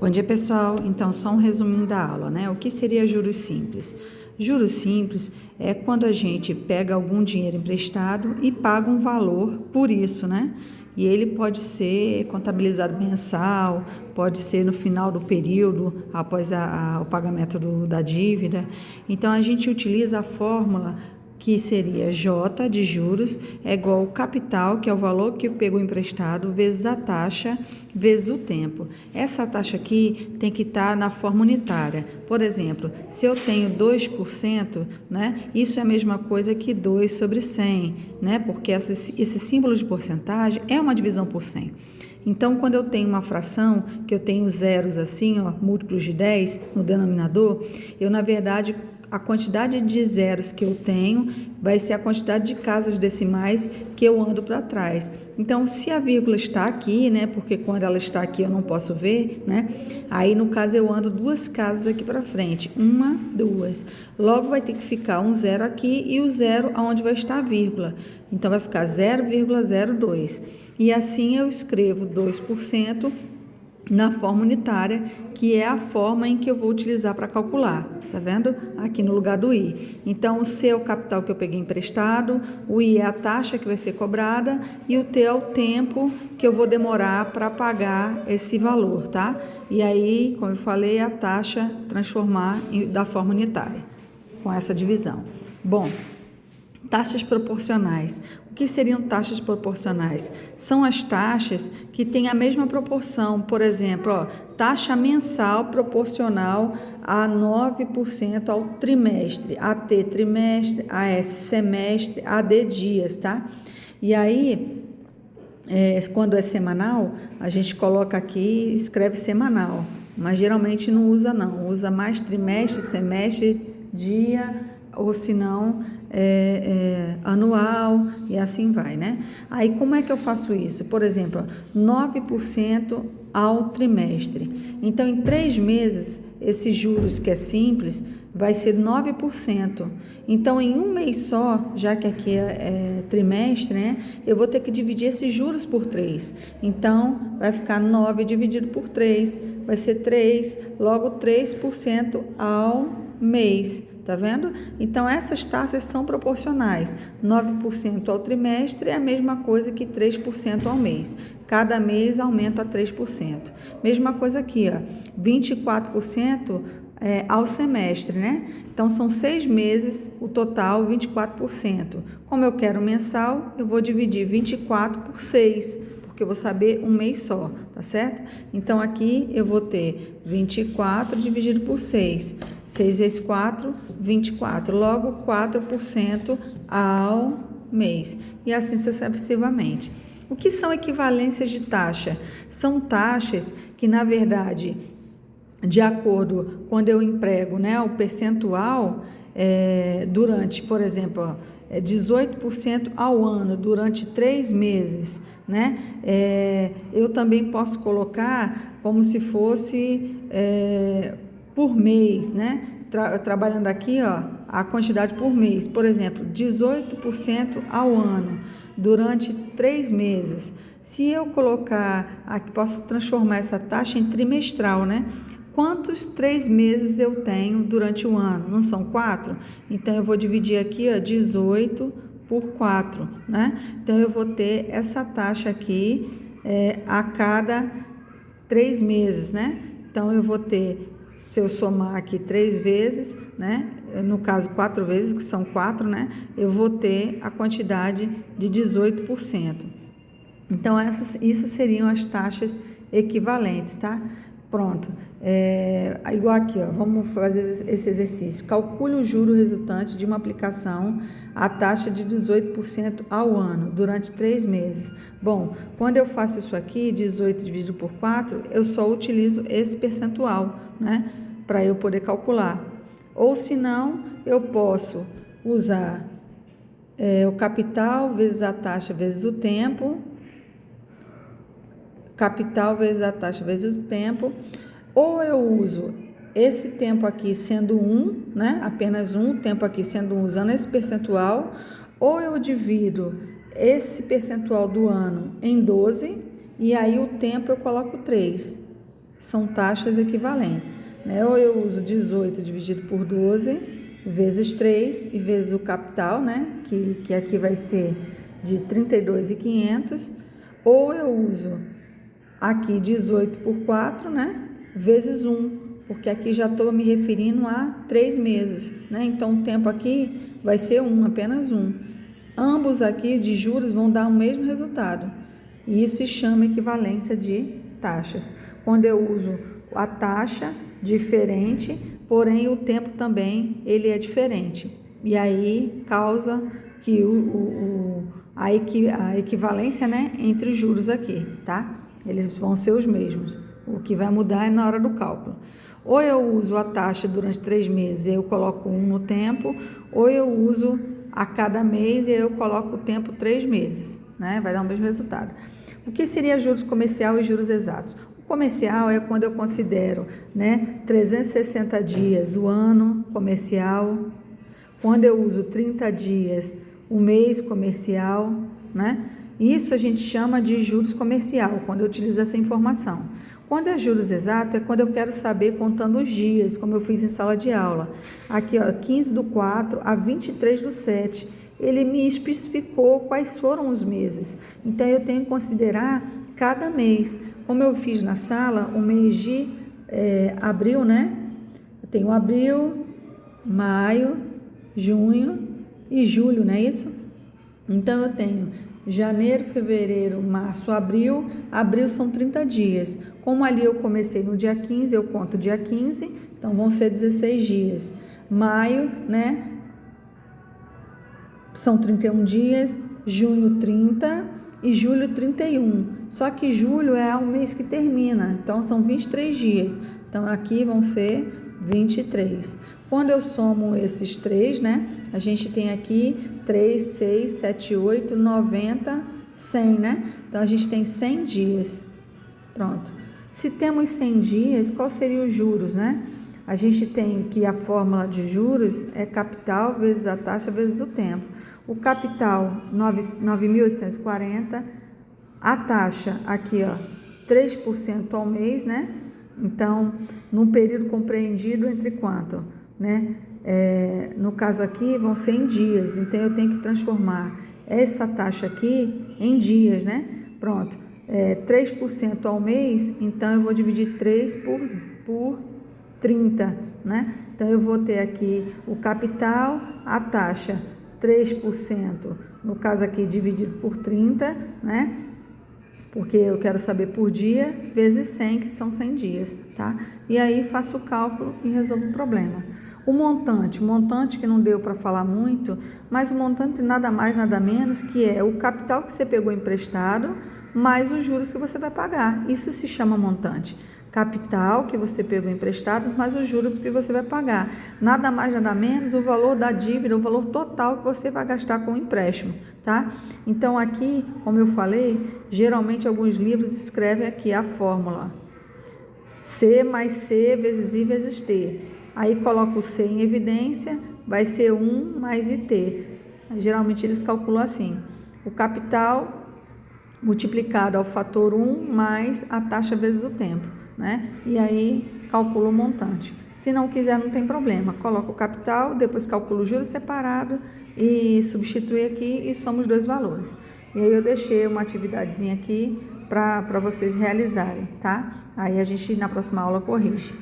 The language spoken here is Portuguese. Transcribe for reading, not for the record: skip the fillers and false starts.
Bom dia, pessoal. Então, só um resuminho da aula, né? O que seria juros simples? Juros simples é quando a gente pega algum dinheiro emprestado e paga um valor por isso, né? E ele pode ser contabilizado mensal, pode ser no final do período, após o pagamento da dívida. Então, a gente utiliza a fórmula que seria J de juros é igual ao capital, que é o valor que pegou emprestado, vezes a taxa, vezes o tempo. Essa taxa aqui tem que estar na forma unitária. Por exemplo, se eu tenho 2%, né, isso é a mesma coisa que 2 sobre 100, né, porque esse símbolo de porcentagem é uma divisão por 100. Então, quando eu tenho uma fração, que eu tenho zeros assim, ó, múltiplos de 10 no denominador, eu, na verdade, a quantidade de zeros que eu tenho vai ser a quantidade de casas decimais que eu ando para trás. Então, se a vírgula está aqui, né, porque quando ela está aqui eu não posso ver, né, aí no caso eu ando 2 casas aqui para frente, 1, 2. Logo vai ter que ficar um zero aqui e o zero aonde vai estar a vírgula. Então, vai ficar 0,02. E assim eu escrevo 2% na forma unitária, que é a forma em que eu vou utilizar para calcular. Tá vendo? Aqui no lugar do I. Então, o C é o capital que eu peguei emprestado, o I é a taxa que vai ser cobrada e o T é o tempo que eu vou demorar para pagar esse valor, tá? E aí, como eu falei, a taxa transformar da forma unitária, com essa divisão. Bom, taxas proporcionais. O que seriam taxas proporcionais? São as taxas que têm a mesma proporção. Por exemplo, ó, taxa mensal proporcional a 9% ao trimestre, AT trimestre, AS semestre, AD dias, tá? E aí, quando é semanal, a gente coloca aqui, escreve semanal, mas geralmente não usa não, usa mais trimestre, semestre, dia, ou se não, anual e assim vai, né? Aí como é que eu faço isso? Por exemplo, 9% ao trimestre. Então, em 3 meses, esses juros que é simples, vai ser 9%. Então, em um mês só, já que aqui é trimestre, né? Eu vou ter que dividir esses juros por 3. Então, vai ficar 9 dividido por 3, vai ser 3, logo 3% ao mês. Tá vendo? Então, essas taxas são proporcionais. 9% ao trimestre é a mesma coisa que 3% ao mês. Cada mês aumenta 3%. Mesma coisa aqui, ó. 24% ao semestre, né? Então, são 6 meses, o total, 24%. Como eu quero mensal, eu vou dividir 24 por 6, porque eu vou saber um mês só, tá certo? Então, aqui eu vou ter 24 dividido por 6. 6 vezes 4, 24. Logo, 4% ao mês. E assim sucessivamente. O que são equivalências de taxa? São taxas que, na verdade, de acordo quando eu emprego, né, o percentual durante, por exemplo, 18% ao ano, durante 3 meses, né? Eu também posso colocar como se fosse por mês, né? Trabalhando aqui, ó, a quantidade por mês. Por exemplo, 18% ao ano, durante 3 meses. Se eu colocar aqui, posso transformar essa taxa em trimestral, né? Quantos 3 meses eu tenho durante o ano? Não são 4? Então, eu vou dividir aqui, ó, 18 por 4, né? Então, eu vou ter essa taxa aqui a cada 3 meses, né? Então, eu vou ter, se eu somar aqui 3 vezes, né? No caso, 4 vezes, que são 4, né? Eu vou ter a quantidade de 18%. Então, isso seriam as taxas equivalentes, tá? Pronto. Igual aqui, ó, vamos fazer esse exercício. Calcule o juro resultante de uma aplicação à taxa de 18% ao ano, durante 3 meses. Bom, quando eu faço isso aqui, 18 dividido por 4, eu só utilizo esse percentual, né? Para eu poder calcular. Ou se não, eu posso usar o capital vezes a taxa vezes o tempo, capital vezes a taxa vezes o tempo, ou eu uso esse tempo aqui sendo 1, né? Apenas um tempo aqui sendo 1, usando esse percentual, ou eu divido esse percentual do ano em 12, e aí o tempo eu coloco 3, são taxas equivalentes, né? Ou eu uso 18 dividido por 12 vezes 3 e vezes o capital, né? Que aqui vai ser de 32.500, ou eu uso aqui 18 por 4, né? Vezes 1, porque aqui já estou me referindo a 3 meses, né? Então o tempo aqui vai ser apenas 1. Ambos aqui de juros vão dar o mesmo resultado. E isso se chama equivalência de taxas. Quando eu uso a taxa diferente, porém o tempo também ele é diferente. E aí causa que a equivalência, né, entre os juros aqui, tá? Eles vão ser os mesmos. O que vai mudar é na hora do cálculo. Ou eu uso a taxa durante 3 meses e eu coloco 1 no tempo, ou eu uso a cada mês e eu coloco o tempo 3 meses, né? Vai dar o mesmo resultado. O que seria juros comercial e juros exatos? O comercial é quando eu considero, né, 360 dias o ano comercial, quando eu uso 30 dias o mês comercial, né? Isso a gente chama de juros comercial, quando eu utilizo essa informação. Quando é juros exato, é quando eu quero saber contando os dias, como eu fiz em sala de aula. Aqui, ó, 15/4 a 23/7. Ele me especificou quais foram os meses. Então, eu tenho que considerar cada mês. Como eu fiz na sala, o mês de abril, né? Eu tenho abril, maio, junho e julho, não é isso? Então, eu tenho janeiro, fevereiro, março, abril. Abril são 30 dias. Como ali eu comecei no dia 15, eu conto dia 15, então vão ser 16 dias. Maio, né? São 31 dias. Junho, 30 e julho, 31. Só que julho é o mês que termina, então são 23 dias. Então, aqui vão ser 23. Quando eu somo esses 3, né? A gente tem aqui 3, 6, 7, 8, 90, 100, né? Então, a gente tem 100 dias. Pronto. Se temos 100 dias, qual seria os juros, né? A gente tem que a fórmula de juros é capital vezes a taxa vezes o tempo. O capital, 9.840. A taxa aqui, ó, 3% ao mês, né? Então, num período compreendido entre quanto, né? No caso aqui, vão ser em dias. Então, eu tenho que transformar essa taxa aqui em dias, né? Pronto. 3% ao mês, então eu vou dividir 3 por 30, né? Então, eu vou ter aqui o capital, a taxa, 3%, no caso aqui, dividido por 30, né? Porque eu quero saber por dia, vezes 100, que são 100 dias, tá? E aí, faço o cálculo e resolvo o problema. O montante que não deu para falar muito, mas o montante nada mais, nada menos que é o capital que você pegou emprestado, mais os juros que você vai pagar. Isso se chama montante. Capital que você pegou emprestado, mais os juros que você vai pagar. Nada mais, nada menos o valor da dívida, o valor total que você vai gastar com o empréstimo, tá? Então, aqui, como eu falei, geralmente alguns livros escrevem aqui a fórmula C mais C vezes I vezes T. Aí, coloca o C em evidência, vai ser 1 mais IT. Geralmente, eles calculam assim. O capital multiplicado ao fator 1 mais a taxa vezes o tempo, né? E aí, calcula o montante. Se não quiser, não tem problema. Coloca o capital, depois calcula o juros separado e substitui aqui e soma os dois valores. E aí, eu deixei uma atividadezinha aqui para vocês realizarem, tá? Aí, a gente, na próxima aula, corrige.